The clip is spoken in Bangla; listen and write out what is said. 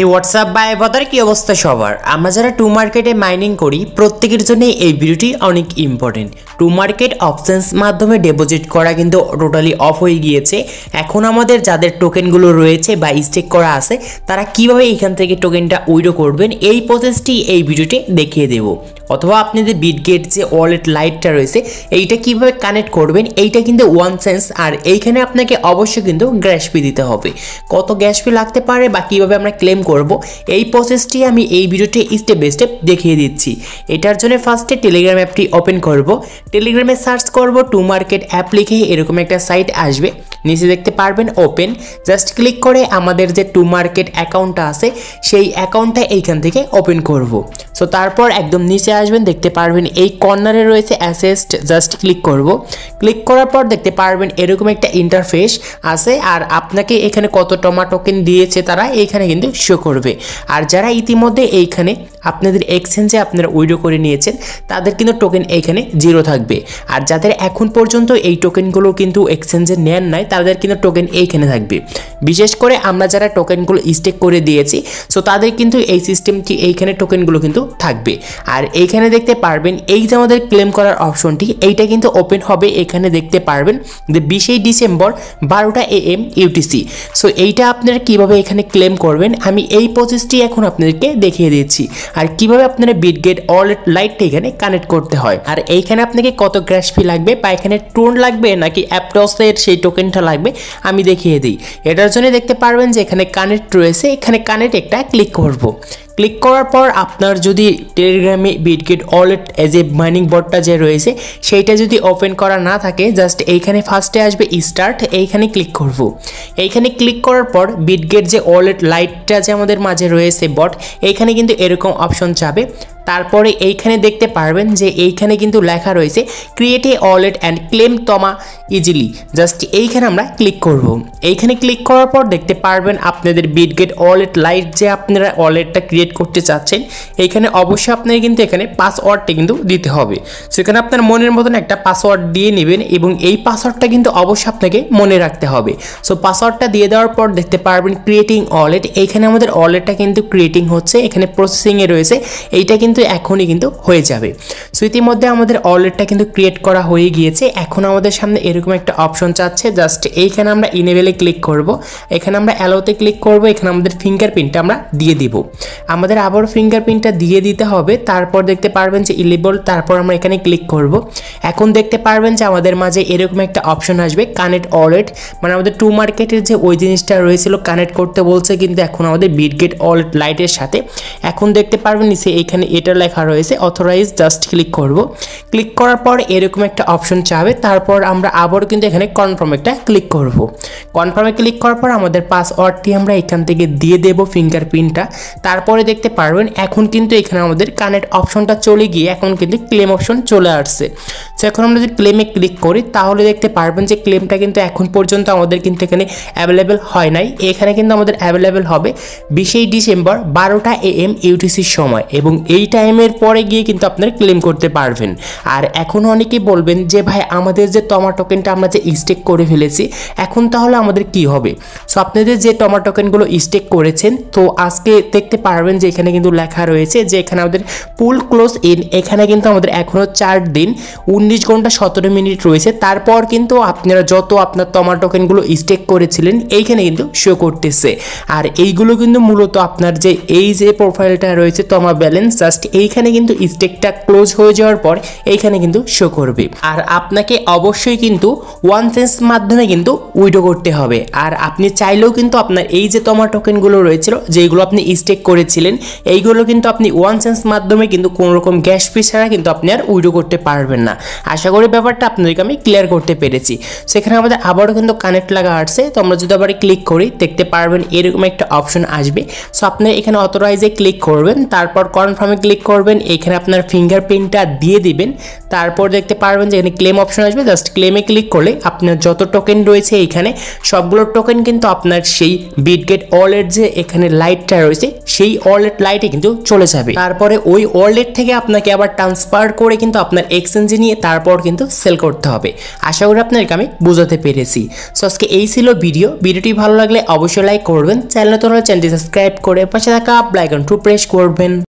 এই হোয়াটসঅ্যাপ বা বাজার কি অবস্থা সবার? আমরা যারা টু মার্কেটে মাইনিং করি প্রত্যেকের জন্য এই ভিডিওটি অনেক ইম্পর্টেন্ট। টু মার্কেট অপশনস মাধ্যমে ডিপোজিট করা কিন্তু টোটালি অফ হয়ে গিয়েছে। এখন আমাদের যাদের টোকেনগুলো রয়েছে বা স্টেক করা আছে তারা কিভাবে এখান থেকে টোকেনটা উইথড্র করবেন এই প্রসেসটি এই ভিডিওতে দেখিয়ে দেব। অথবা আপনাদের বিটগেট যে ওয়ালেট লাইটটা রয়েছে এইটা কিভাবে কানেক্ট করবেন এইটা কিন্তু ওয়ান সেন্স। আর এইখানে আপনাকে অবশ্যই কিন্তু গ্যাস ফি দিতে হবে। কত গ্যাস ফি লাগতে পারে বা কিভাবে আমরা ক্লেম করব এই প্রসেসটি আমি এই ভিডিওতে স্টেপ বাই স্টেপ দেখিয়ে দিচ্ছি। এটার জন্য ফার্স্টে টেলিগ্রাম অ্যাপটি ওপেন করব। টেলিগ্রামে সার্চ করব টু মার্কেট অ্যাপ লিখে এরকম একটা সাইট আসবে, নিচে দেখতে পারবেন ওপেন। জাস্ট ক্লিক করে আমাদের যে টু মার্কেট অ্যাকাউন্টটা আছে সেই অ্যাকাউন্টটা এইখান থেকে ওপেন করব। সো তারপর একদম নিচে আসবেন, দেখতে পারবেন এই কর্নারে রয়েছে অ্যাসেস্ট, জাস্ট ক্লিক করব। ক্লিক করার পর দেখতে পারবেন এরকম একটা ইন্টারফেস আছে আর আপনাকে এখানে কত টোকেন দিয়েছে তারা এইখানে কিন্তু শো করবে। আর যারা ইতিমধ্যে এইখানে আপনাদের এক্সচেঞ্জে আপনারা উইথড্র করে নিয়েছেন তাদের কিন্তু টোকেন এইখানে জিরো থাকবে। আর যাদের এখন পর্যন্ত এই টোকেনগুলো কিন্তু এক্সচেঞ্জে নেন নাই তাদের কিন্তু টোকেন এইখানে থাকবে। বিশেষ করে আমরা যারা টোকেনগুলো স্টেক করে দিয়েছি সো তাদের কিন্তু এই সিস্টেমটি এইখানে টোকেনগুলো কিন্তু থাকবে। আর এইখানে দেখতে পারবেন এই যে আমাদের ক্লেম করার অপশনটি এইটা কিন্তু ওপেন হবে। এখানে দেখতে পারবেন যে 20 ডিসেম্বর 12টা AM UTC। সো এইটা আপনারা কিভাবে এখানে ক্লেম করবেন আমি এই প্রসেসটি এখন আপনাদেরকে দেখিয়ে দিচ্ছি। আর কিভাবে আপনারা বিটগেট ওয়ালেট লাইটটা এখানে কানেক্ট করতে হয়। আর এইখানে আপনাকে কত গ্যাস ফি লাগবে বা এখানে টোন লাগবে নাকি অ্যাপটসের সেই টোকেনটা লাগবে আমি দেখিয়ে দিই। এটার জন্য দেখতে পারবেন যে এখানে কানেক্ট রয়েছে, এখানে কানেক্ট একটা ক্লিক করব। ক্লিক করার পর আপনার যদি টেলিগ্রামে Bitget wallet as a mining বটটা যে রয়েছে সেইটা যদি ওপেন করা না থাকে জাস্ট এইখানে ফার্স্টে আসবে স্টার্ট, এইখানে ক্লিক করব। এইখানে ক্লিক করার পর বিটগেট যে ওয়ালেট লাইটটা যে আমাদের মাঝে রয়েছে বট এইখানে কিন্তু এরকম অপশন চাবে। তারপরে এইখানে দেখতে পারবেন যে এইখানে কিন্তু লেখা রয়েছে create a wallet and claim তমা ইজিলি, জাস্ট এইখানে আমরা ক্লিক করব। এইখানে ক্লিক করার পর দেখতে পারবেন আপনাদের বিটগেট ওয়ালেট লাইট যে আপনারা ওয়ালেটটা ক্রিয়েট করতে চাচ্ছেন এইখানে অবশ্যই আপনাকে কিন্তু এখানে পাসওয়ার্ডটা কিন্তু দিতে হবে। সেখানে আপনার মনের মতন একটা পাসওয়ার্ড দিয়ে নেবেন এবং এই পাসওয়ার্ডটা কিন্তু অবশ্যই আপনাকে মনে রাখতে হবে। সো পাসওয়ার্ডটা দিয়ে দেওয়ার পর দেখতে পারবেন ক্রিয়েটিং ওয়ালেট, এইখানে আমাদের ওয়ালেটটা কিন্তু ক্রিয়েটিং হচ্ছে, এখানে প্রসেসিংয়ে রয়েছে, এইটা কিন্তু এখনই কিন্তু হয়ে যাবে। সো ইতিমধ্যে আমাদের ওয়ালেটটা কিন্তু ক্রিয়েট করা হয়ে গিয়েছে। এখন আমাদের সামনে এরকম একটা অপশন চাচ্ছে, জাস্ট এইখানে আমরা ইনেবলে ক্লিক করব। এখানে আমরা অ্যালোতে ক্লিক করব, এখানে আমাদের ফিঙ্গারপ্রিন্টটা আমরা দিয়ে দিব। আমাদের আবার ফিঙ্গারপ্রিন্টটা দিয়ে দিতে হবে। তারপর দেখতে পারবেন যে ইলেবল, তারপর আমরা এখানে ক্লিক করব। এখন দেখতে পারবেন যে আমাদের মাঝে এরকম একটা অপশন আসবে কানেক্ট ওয়ালেট, মানে আমাদের টু মার্কেটের যে ওই জিনিসটা রয়েছিল কানেক্ট করতে বলছে কিন্তু এখন আমাদের বিটগেট ওয়ালেট লাইটের সাথে। এখন দেখতে পারবেন নিচে এইখানে এটা লেখা রয়েছে অথরাইজ, জাস্ট ক্লিক করব। ক্লিক করার পর এরকম একটা অপশন চাবে। তারপর আমরা আবার কিন্তু এখানে কনফার্ম একটা ক্লিক করব। কনফার্মে ক্লিক করার পর আমাদের পাসওয়ার্ডটি আমরা এখান থেকে দিয়ে দেব ফিঙ্গারপ্রিন্টটা। তারপরে দেখতে পারবেন এখন কিন্তু এখানে আমাদের কানেক্ট অপশনটা চলে গিয়ে এখন কিন্তু ক্লেম অপশন চলে আসছে। সো এখন আমরা যদি ক্লেমে ক্লিক করি তাহলে দেখতে পারবেন যে ক্লেমটা কিন্তু এখন পর্যন্ত আমাদের কিন্তু এখানে অ্যাভেলেবেল হয় নাই। এখানে কিন্তু আমাদের অ্যাভেলেবেল হবে 20 ডিসেম্বর 12টা AM UTC সময় এবং এই টাইমের পরে গিয়ে কিন্তু আপনারা ক্লেম করতে পারবেন। আর এখন অনেকেই বলবেন যে ভাই আমাদের যে টোকেনটা আমরা যে স্টেক করে ফেলেছি এখন তাহলে আমাদের কি হবে? সো আপনাদের যে টোকেনগুলো স্টেক করেছেন তো আজকে দেখতে পারবেন যে এখানে কিন্তু লেখা রয়েছে যে এখানে আমাদের পুল ক্লোজ ইন, এখানে কিন্তু আমাদের এখনও 4 দিন 19 ঘন্টা 17 মিনিট রয়েছে। তারপর কিন্তু আপনারা যত আপনার টোকেনগুলো স্টেক করেছিলেন এইখানে কিন্তু শো করতেছে। আর এইগুলো কিন্তু মূলত আপনার যে এই যে প্রোফাইলটা রয়েছে তমা ব্যালেন্স, জাস্ট এইখানে কিন্তু স্টেকটা ক্লোজ হয়ে যাওয়ার পর এইখানে কিন্তু শো করবে। আর আপনাকে অবশ্যই কিন্তু ওয়ান সেন্স মাধ্যমে কিন্তু উইথড্র করতে হবে। আর আপনি চাইলেও কিন্তু আপনার এই যে টোকেনগুলো রয়েছিল যেগুলো আপনি স্টেক করেছিলেন এইগুলো কিন্তু আপনি ওয়ান সেন্স মাধ্যমে কিন্তু কোনো রকম গ্যাস ফি ছাড়া কিন্তু আপনি আর উইথড্র করতে পারবেন না। আশা করি ব্যাপারটা আপনাদেরকে আমি ক্লিয়ার করতে পেরেছি। সেখানে আমাদের আবারও কিন্তু কানেক্ট লাগা আসছে। তো আমরা যদি আবার ক্লিক করি দেখতে পারবেন এরকম একটা অপশন আসবে। সো আপনি এখানে অথরাইজে ক্লিক করবেন, তারপর কনফার্মে ক্লিক করবেন, এখানে আপনার ফিঙ্গারপ্রিন্টটা দিয়ে দিবেন। তারপর দেখতে পারবেন যে এখানে ক্লেম অপশন আসবে, জাস্ট ক্লেমে ক্লিক করলে আপনার যত টোকেন রয়েছে এইখানে সবগুলো টোকেন কিন্তু আপনার সেই বিটগেট ওয়ালেট যে এখানে লাইটটা রয়েছে সেই ওয়ালেট লাইটে কিন্তু চলে যাবে। তারপরে ওই ওয়ালেট থেকে আপনাকে আবার ট্রান্সফার করে কিন্তু আপনার এক্সচেঞ্জে নিয়ে তারপর কিন্তু সেল করতে হবে। আশা করি আপনাদেরকে আমি বোঝাতে পেরেছি। সো আজকে এই ছিল ভিডিওটি ভালো লাগলে অবশ্যই লাইক করবেন, চ্যানেল নতুন হলে চ্যানেলটি সাবস্ক্রাইব করে পাশে থাকা বেল আইকনটি প্রেস করবেন।